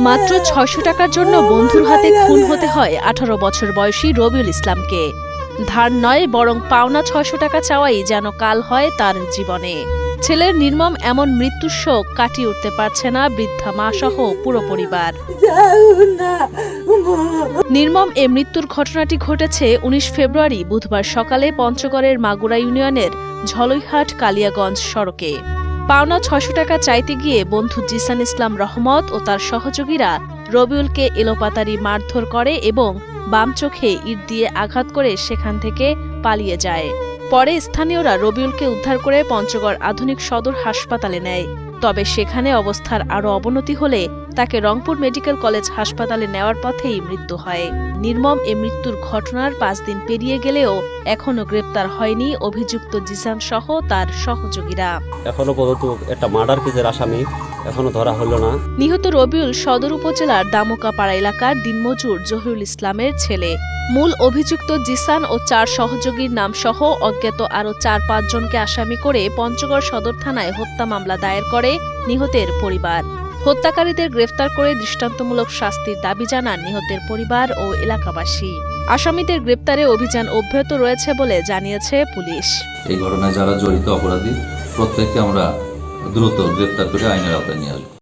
মাত্র ৬০০ টাকার জন্য বন্ধুর হাতে খুন হতে হয় ১৮ বছর বয়সী রবিউল ইসলামকে। ধার নয় বরং পাওনা ৬০০ টাকা চাওয়াই যেন কাল হয় তার জীবনে। ছেলের নির্মম এমন মৃত্যুর শোক কাটিয়ে উঠতে পারছে না বৃদ্ধা মা সহ পুরো পরিবার। নির্মম এ মৃত্যুর ঘটনাটি ঘটেছে ১৯ ফেব্রুয়ারি বুধবার সকালে পঞ্চগড়ের মাগুরা ইউনিয়নের ঝলইহাট কালিয়াগঞ্জ সড়কে। পাওনা ৬০০ টাকা চাইতে গিয়ে বন্ধু জিসান ইসলাম রহমত ও তার সহযোগীরা রবিউলকে এলোপাতাড়ি মারধর করে এবং বাম চোখে ইট দিয়ে আঘাত করে সেখান থেকে পালিয়ে যায়। পরে স্থানীয়রা রবিউলকে উদ্ধার করে পঞ্চগড় আধুনিক সদর হাসপাতালে নেয়। তবে সেখানে অবস্থার আরও অবনতি হলে তাকে রংপুর মেডিকেল কলেজ হাসপাতালে নেওয়ার পথেই মৃত্যু হয়। নির্মম এ মৃত্যুর ঘটনার ৫ দিন পেরিয়ে গেলেও এখনও গ্রেপ্তার হয়নি অভিযুক্ত জিসান সহ তার সহযোগীরা। এখনো পর্যন্ত একটা মার্ডার কেসের আসামি এখনো ধরা হলো না। নিহত রবিউল সদর উপজেলার দামুকাপাড়া এলাকার দিনমজুর জহিরুল ইসলামের ছেলে। মূল অভিযুক্ত জিসান ও ৪ সহযোগীর নাম সহ অজ্ঞাত আরও ৪-৫ জনকে আসামি করে পঞ্চগড় সদর থানায় হত্যা মামলা দায়ের করে নিহতের পরিবার। হত্যাকারীদের গ্রেফতার করে দৃষ্টান্তমূলক শাস্তির দাবি জানান নিহতের পরিবার ও এলাকাবাসী। আসামিদের গ্রেপ্তারে অভিযান অব্যাহত রয়েছে বলে জানিয়েছে পুলিশ। এই ঘটনায় যারা জড়িত অপরাধী প্রত্যেককে আমরা দ্রুত গ্রেপ্তার করে আইনের আওতায় নিয়ে আসবো।